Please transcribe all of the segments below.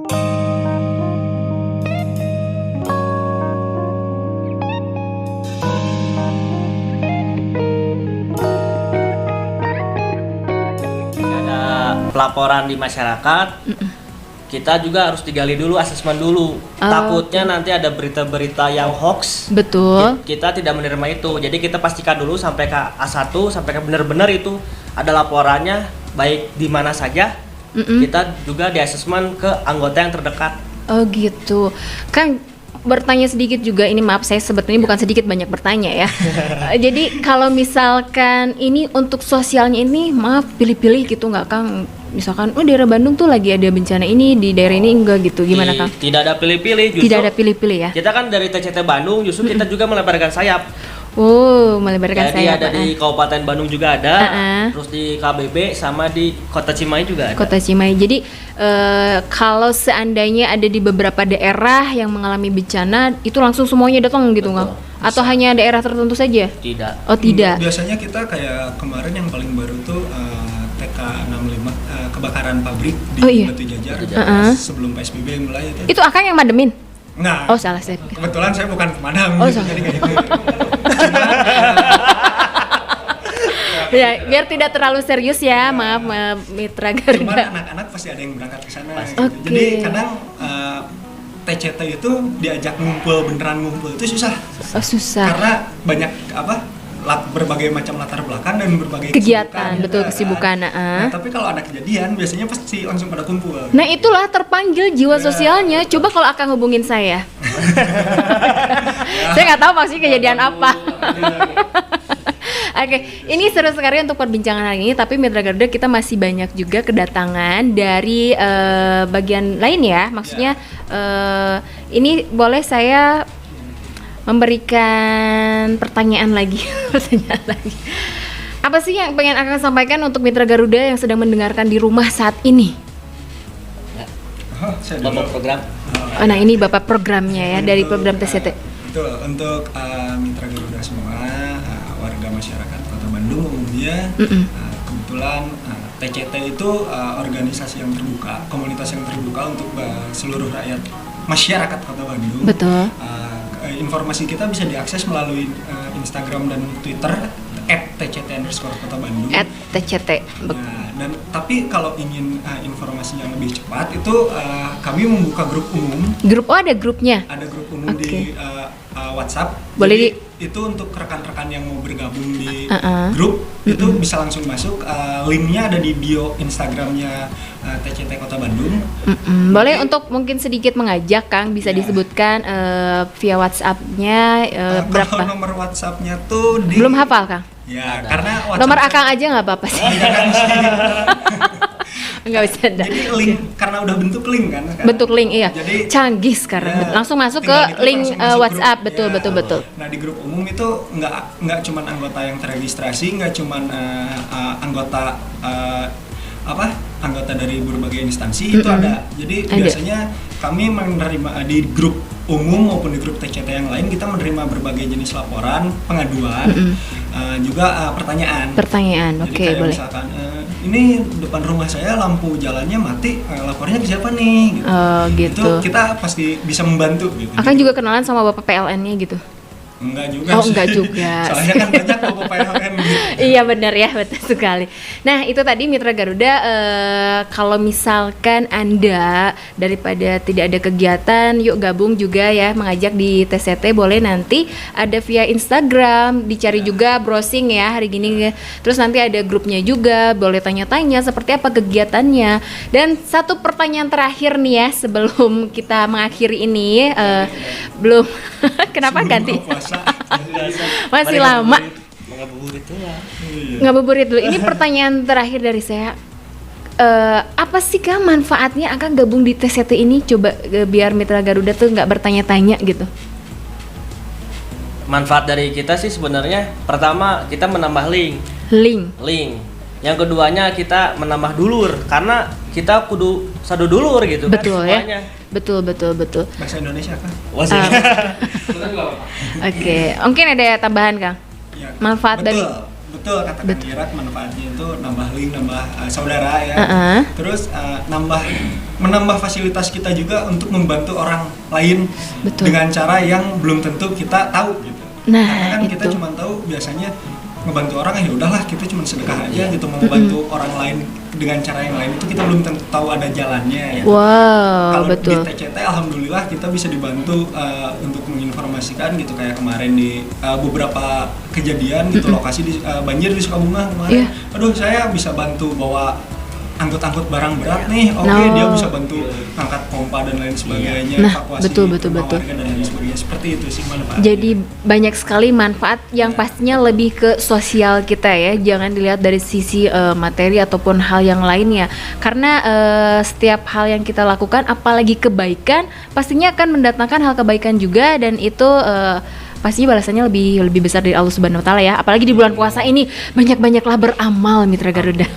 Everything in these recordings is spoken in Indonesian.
Ada pelaporan di masyarakat, kita juga harus digali dulu, asesmen dulu. Takutnya nanti ada berita-berita yang hoax. Betul. Kita tidak menerima itu. Jadi kita pastikan dulu sampai ke A1, sampai ke benar-benar itu ada laporannya, baik di mana saja. Kita juga di asesmen ke anggota yang terdekat. Oh gitu. Kang, bertanya sedikit juga ini, maaf saya sebetulnya bukan sedikit, banyak bertanya ya. Jadi kalau misalkan ini untuk sosialnya ini, maaf pilih-pilih gitu nggak Kang? Misalkan daerah Bandung tuh lagi ada bencana ini, di daerah ini enggak gitu, gimana Kang? Tidak ada pilih-pilih, justru Tidak ada pilih-pilih ya? kita kan dari TCT Bandung, justru kita juga melebarkan sayap. Oh, melebarkan Jadi sayap. ada di Kabupaten Bandung juga ada, terus di KBB sama di Kota Cimahi juga ada. Kota Cimahi. Jadi kalau seandainya ada di beberapa daerah yang mengalami bencana, itu langsung semuanya datang gitu Kang? Atau hanya daerah tertentu saja? Tidak. Oh tidak. Biasanya kita kayak kemarin yang paling baru tuh TK65 kebakaran pabrik di Batu Jajar sebelum PSBB mulai itu. Itu Akang yang mademin? Nah, Oh salah saya. kebetulan saya bukan pemadam, Oh, gitu, salah. jadi kayak gitu. Ya, biar tidak terlalu serius ya, maaf Mitra Cuman Garuda. anak-anak pasti ada yang berangkat ke sana. Gitu. Oke. Jadi kadang TCT itu diajak ngumpul, beneran ngumpul itu susah. Oh, susah. Karena banyak berbagai macam latar belakang dan berbagai Kegiatan, kesibukan, betul gitu, kesibukan. kan. Nah, tapi kalau ada kejadian biasanya pasti langsung pada kumpul. Nah itulah terpanggil jiwa sosialnya. Coba kalau Akang hubungin saya. Saya nggak tahu maksudnya kejadian apa. Oke, ini seru sekali untuk perbincangan hari ini. Tapi Mitra Garuda kita masih banyak juga kedatangan dari bagian lain ya. Maksudnya ini boleh saya memberikan pertanyaan lagi. Apa sih yang pengen Akang sampaikan untuk Mitra Garuda yang sedang mendengarkan di rumah saat ini? Saya Bapak dulu. program. Oh, nah ini Bapak programnya ya dari program TCT. Betul, untuk Mitra Garuda semua, warga masyarakat Kota Bandung umumnya, kebetulan TCT itu organisasi yang terbuka, komunitas yang terbuka untuk seluruh rakyat masyarakat Kota Bandung. Betul. Informasi kita bisa diakses melalui Instagram dan Twitter @tct_Kota Bandung. @tct. Nah, dan tapi kalau ingin informasi yang lebih cepat itu kami membuka grup umum. Grup ada grupnya. Ada grup umum di WhatsApp. Boleh Jadi, itu untuk rekan-rekan yang mau bergabung di grup itu bisa langsung masuk. Linknya ada di bio Instagramnya TCT Kota Bandung. Boleh untuk mungkin sedikit mengajak Kang, bisa disebutkan via WhatsApp-nya berapa? Kalau nomor WhatsApp-nya tuh Belum hafal Kang? Ya, karena WhatsApp Nomor Akang aja nggak apa-apa sih. Nggak bisa dah. Jadi link karena udah bentuk link kan sekarang. Bentuk link iya. Jadi, canggih sekarang. ya, langsung masuk ke tinggal diklik link langsung masuk WhatsApp. grup. Betul, Ya. betul, betul. Nah, di grup umum itu nggak cuman anggota yang terregistrasi, nggak cuman anggota anggota dari berbagai instansi itu ada. Jadi Ada. biasanya kami menerima di grup umum maupun di grup TCT yang lain kita menerima berbagai jenis laporan, pengaduan, juga pertanyaan. Pertanyaan, Jadi oke, kayak boleh. misalkan ini depan rumah saya lampu jalannya mati, lapornya ke siapa nih? Gitu. Oh, gitu. Itu kita pasti bisa membantu. Gitu. Akang juga kenalan sama Bapak PLN-nya gitu. Enggak juga. Oh, sih. enggak juga. Soalnya kan banyak bapak PLN gitu. Iya benar ya, betul sekali. Nah itu tadi Mitra Garuda, kalau misalkan Anda daripada tidak ada kegiatan, yuk gabung juga ya, mengajak di TCT, boleh nanti ada via Instagram, dicari juga browsing ya hari gini ya. Terus nanti ada grupnya juga, boleh tanya-tanya seperti apa kegiatannya. Dan satu pertanyaan terakhir nih ya sebelum kita mengakhiri ini, belum, kenapa Sebelum ganti? buka puasa. Masih lama. Ngabuburit tuh lah. Ngabuburit dulu. Ini pertanyaan terakhir dari saya. Apa sih Kang manfaatnya Akang gabung di TCT ini? Coba biar Mitra Garuda tuh nggak bertanya-tanya gitu. Manfaat dari kita sih sebenarnya pertama kita menambah link. Yang keduanya kita menambah dulur karena kita kudu sadu dulur gitu. Betul kan, ya. semuanya. Betul. Bahasa Indonesia kan? Oke, mungkin ada tambahan Kang. Ya, Manfaat betul, dari betul kata Kang Irak, manfaatnya itu nambah link, nambah saudara ya. Terus menambah fasilitas kita juga untuk membantu orang lain dengan cara yang belum tentu kita tahu gitu. Karena kan kita cuma tahu biasanya ngebantu orang ya udahlah, kita cuma sedekah aja gitu. Mau membantu orang lain dengan cara yang lain itu kita belum tentu tahu ada jalannya ya. Kalau di TCT alhamdulillah kita bisa dibantu untuk menginformasikan gitu, kayak kemarin di beberapa kejadian gitu, lokasi di banjir di Sukabumi kemarin. Aduh, saya bisa bantu bawa angkut-angkut barang berat nih, dia bisa bantu angkat pompa dan lain sebagainya, evakuasi warga dan lain sebagainya. Seperti itu sih manfaatnya. Jadi banyak sekali manfaat yang pastinya lebih ke sosial kita ya, jangan dilihat dari sisi materi ataupun hal yang lainnya. Karena setiap hal yang kita lakukan, apalagi kebaikan, pastinya akan mendatangkan hal kebaikan juga, dan itu pastinya balasannya lebih besar dari Allah Subhanahu wa taala ya. Apalagi di bulan puasa ini, banyak-banyaklah beramal Mitra Garuda.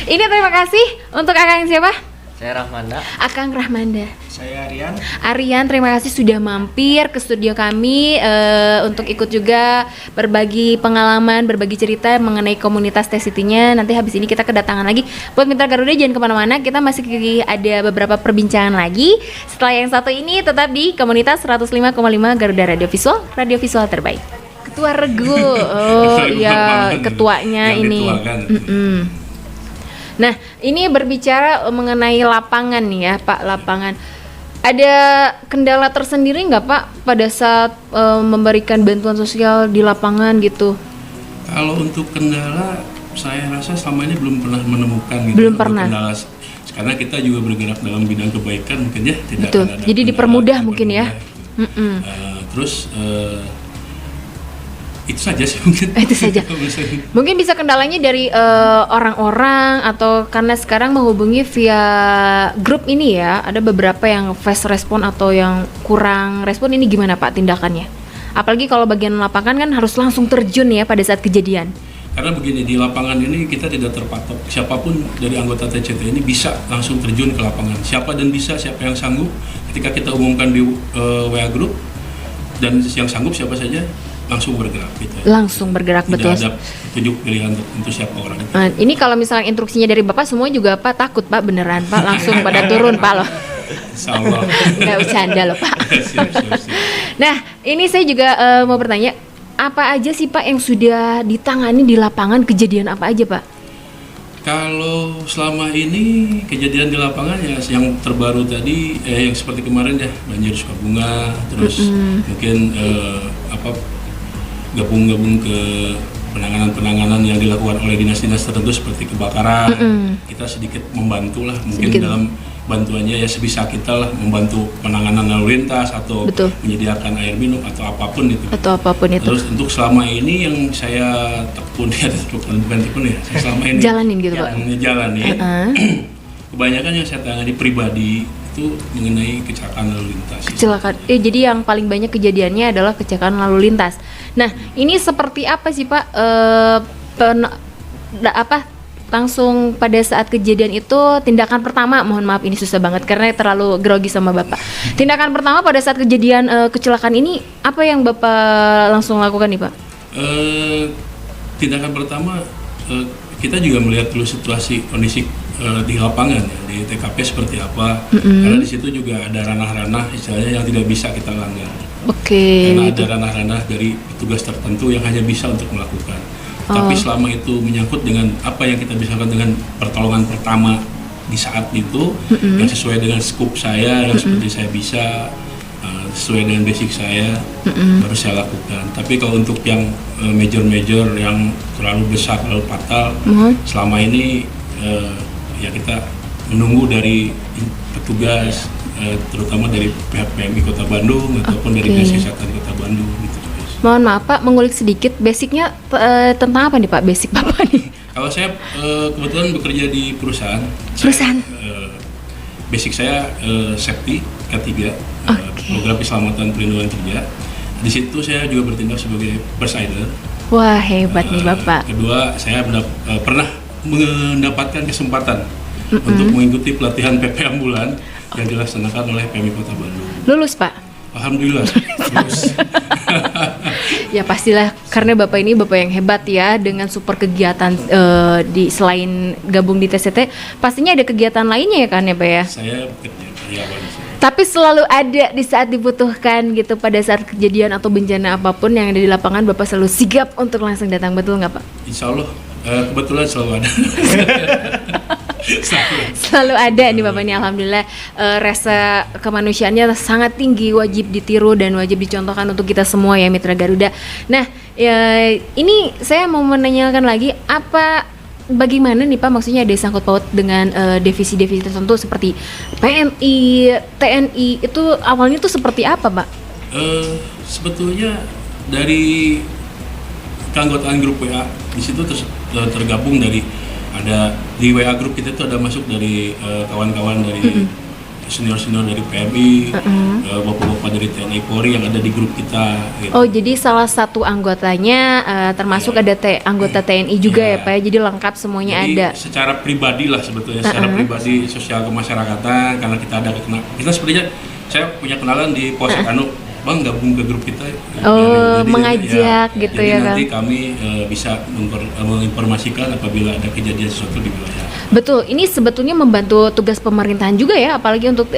Ini terima kasih untuk Akang siapa? Saya Rahmanda. Akang Rahmanda. Saya Aryan. Aryan, terima kasih sudah mampir ke studio kami untuk ikut juga berbagi pengalaman, berbagi cerita mengenai komunitas T-City-nya. Nanti habis ini kita kedatangan lagi. Buat Mitra Garuda jangan kemana-mana, kita masih ada beberapa perbincangan lagi. Setelah yang satu ini tetap di komunitas 105,5 Garuda Radio Visual terbaik. Ketua Regu, iya ketuanya ini. Nah, ini berbicara mengenai lapangan nih ya Pak, lapangan. Ada kendala tersendiri nggak Pak pada saat memberikan bantuan sosial di lapangan gitu? Kalau untuk kendala, saya rasa selama ini belum pernah menemukan gitu. Belum pernah. Kendala, karena kita juga bergerak dalam bidang kebaikan, mungkin ya tidak. Betul. Ada jadi dipermudah mungkin ya. Terus itu saja sih mungkin. Itu saja. Mungkin bisa kendalanya dari orang-orang, atau karena sekarang menghubungi via grup ini ya, ada beberapa yang fast respon atau yang kurang respon. Ini gimana Pak tindakannya? Apalagi kalau bagian lapangan kan harus langsung terjun ya pada saat kejadian. Karena begini, di lapangan ini kita tidak terpatok, siapapun dari anggota TCT ini bisa langsung terjun ke lapangan. Siapa dan bisa, siapa yang sanggup, ketika kita umumkan di WA Group, dan yang sanggup siapa saja langsung bergerak gitu. Langsung bergerak, tidak betul. Tidak ada tunjuk pilihan untuk siapa orang itu. Ini kalau misalnya instruksinya dari Bapak semua juga Pak takut Pak, beneran Pak, langsung pada turun Pak loh. Insyaallah. Nggak bercanda loh Pak. Siap. Nah, ini saya juga mau bertanya, apa aja sih Pak yang sudah ditangani di lapangan, kejadian apa aja Pak? Kalau selama ini kejadian di lapangan ya yang terbaru tadi yang seperti kemarin ya, banjir Sukabumi, terus mungkin gabung ke penanganan yang dilakukan oleh dinas-dinas tertentu seperti kebakaran. Kita sedikit membantu lah, mungkin dalam bantuannya ya sebisa kita lah, membantu penanganan lalu lintas atau menyediakan air minum atau apapun itu. Terus untuk selama ini yang saya tekuni, bukan tekuni ya, saya selama ini jalanin gitu Pak. Ngejalanin. Kebanyakan yang saya tangani pribadi itu mengenai kecelakaan lalu lintas. Jadi yang paling banyak kejadiannya adalah kecelakaan lalu lintas. Nah, ini seperti apa sih Pak? Langsung pada saat kejadian itu, tindakan pertama, mohon maaf ini susah banget karena terlalu grogi sama Bapak. Tindakan pertama pada saat kejadian kecelakaan ini, apa yang Bapak langsung lakukan nih Pak? Tindakan pertama, kita juga melihat dulu situasi kondisi di lapangan ya, di TKP seperti apa. Karena di situ juga ada ranah-ranah istilahnya yang tidak bisa kita langgar. Karena ada ranah-ranah dari petugas tertentu yang hanya bisa untuk melakukan. Tapi selama itu menyangkut dengan apa yang kita bisa lakukan dengan pertolongan pertama di saat itu, yang sesuai dengan scope saya, yang seperti saya bisa, sesuai dengan basic saya, baru saya lakukan. Tapi kalau untuk yang major-major yang terlalu besar, terlalu fatal, selama ini ya kita menunggu dari petugas, terutama dari pihak PMI Kota Bandung ataupun dari Dinas Kesehatan Kota Bandung gitu. Mohon maaf Pak, mengulik sedikit, basicnya tentang apa nih Pak, basic Bapak nih? Kalau saya kebetulan bekerja di perusahaan. Basic saya safety K3, program keselamatan perlindungan kerja. Di situ saya juga bertindak sebagai presider. Wah, hebat nih Bapak. Kedua, saya pernah mendapatkan kesempatan untuk mengikuti pelatihan PP Ambulan yang dilaksanakan oleh PMI Kota Bandung. Lulus Pak? Alhamdulillah. Terus. Ya pastilah, karena Bapak ini Bapak yang hebat ya, dengan super kegiatan di selain gabung di TCT, pastinya ada kegiatan lainnya ya kan ya Pak ya? Saya bekerja karyawan. Tapi selalu ada di saat dibutuhkan gitu, pada saat kejadian atau bencana apapun yang ada di lapangan, Bapak selalu sigap untuk langsung datang, betul nggak Pak? Insya Allah, kebetulan selalu ada. Selalu ada nih Bapak ini, alhamdulillah. Rasa kemanusiaannya sangat tinggi, wajib ditiru dan wajib dicontohkan untuk kita semua ya Mitra Garuda. Nah, ini saya mau menanyakan lagi, bagaimana nih Pak, maksudnya ada sangkut paut dengan divisi-divisi tertentu seperti PMI, TNI, itu awalnya tuh seperti apa Pak? Sebetulnya dari keanggotaan grup WA di situ tergabung dari, ada di WA grup kita tuh ada masuk dari kawan-kawan dari senior-senior dari PMI, bapak-bapak dari TNI Polri yang ada di grup kita. Gitu. Oh, jadi salah satu anggotanya termasuk ada anggota TNI juga ya Pak ya, jadi lengkap semuanya jadi, ada. Secara pribadi lah sebetulnya, secara pribadi sosial kemasyarakatan, karena kita ada kita sebenarnya, saya punya kenalan di Polsek Anu, Bang gabung ke grup kita. Oh, jadi, mengajak gitu jadi ya kan. nanti kami bisa menginformasikan apabila ada kejadian sesuatu di wilayah. Betul, ini sebetulnya membantu tugas pemerintahan juga ya, apalagi untuk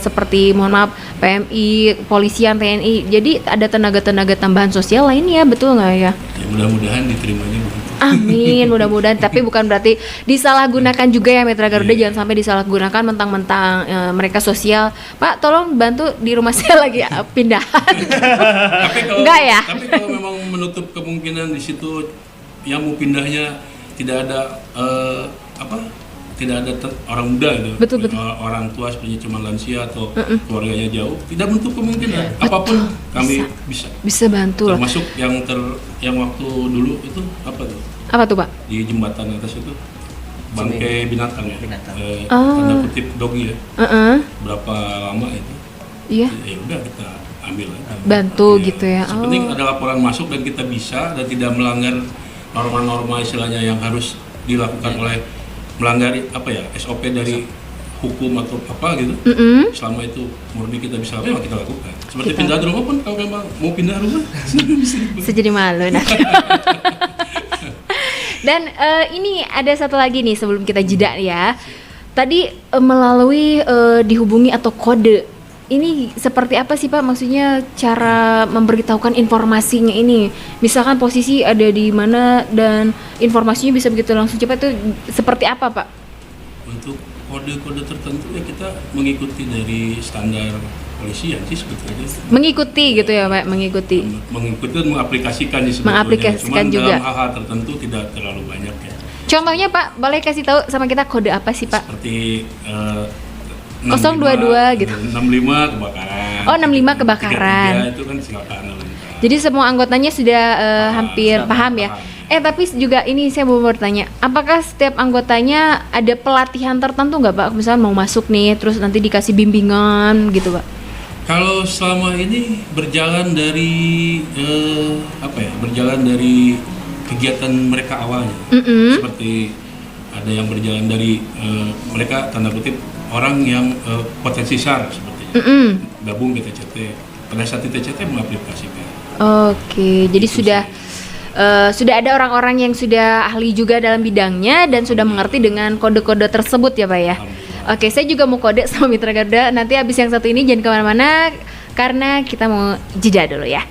seperti mohon maaf PMI, polisian, TNI. Jadi ada tenaga-tenaga tambahan sosial lainnya, betul nggak ya? Ya mudah-mudahan diterimanya begitu. Amin, mudah-mudahan. Tapi bukan berarti disalahgunakan juga ya Mitra Garuda, jangan sampai disalahgunakan mentang-mentang mereka sosial. Pak, tolong bantu di rumah saya lagi pindahan. Tapi kalau, enggak ya? Tapi kalau memang menutup kemungkinan di situ yang mau pindahnya tidak ada tidak ada orang muda gitu. Betul. Orang tua sebenarnya cuma lansia atau keluarganya jauh, tidak menutup kemungkinan. Apapun kami bisa bantu lah. Termasuk yang waktu dulu itu apa tuh? Apa tuh Pak? Di jembatan atas itu bangkai binatang ya. Binatang. Tanda kutip dogi ya. Berapa lama itu? Iya. Ya udah kita ambil aja. Bantu gitu ya. Yang penting ada laporan masuk dan kita bisa dan tidak melanggar norma-norma istilahnya yang harus dilakukan oleh melanggar SOP dari hukum atau apa gitu. Selama itu murni kita bisa lakukan, kita lakukan. Seperti pindah rumah pun kalau memang mau pindah rumah Saya jadi malu nah. Dan ini ada satu lagi nih sebelum kita jeda ya. Tadi melalui dihubungi atau kode. Ini seperti apa sih Pak? Maksudnya cara memberitahukan informasinya ini. Misalkan posisi ada di mana dan informasinya bisa begitu langsung cepat, itu seperti apa Pak? Untuk kode-kode tertentu ya kita mengikuti dari standar polisian sih sebetulnya. Mengikuti gitu ya Pak? Mengikuti dan mengaplikasikan sih sebetulnya. Mengaplikasikan cuman juga. dalam hal-hal tertentu tidak terlalu banyak ya. Contohnya Pak, boleh kasih tahu sama kita kode apa sih Pak? Seperti 022 gitu. 65 kebakaran. Oh, 65 kebakaran. 33 itu kan silakan lalu lintas. Jadi semua anggotanya sudah hampir paham ya. Tapi juga ini saya mau bertanya, apakah setiap anggotanya ada pelatihan tertentu nggak Pak? Misalnya mau masuk nih, terus nanti dikasih bimbingan gitu Pak? Kalau selama ini berjalan dari berjalan dari kegiatan mereka awalnya, seperti ada yang berjalan dari mereka tanda kutip orang yang potensi SAR seperti gabung ke TCT. Pada saat di TCT mengaplikasikan. Oke, jadi sudah ada orang-orang yang sudah ahli juga dalam bidangnya dan sudah mengerti dengan kode-kode tersebut ya Pak ya. Oke, saya juga mau kode sama Mitra Garuda. Nanti habis yang satu ini jangan kemana-mana karena kita mau jeda dulu ya.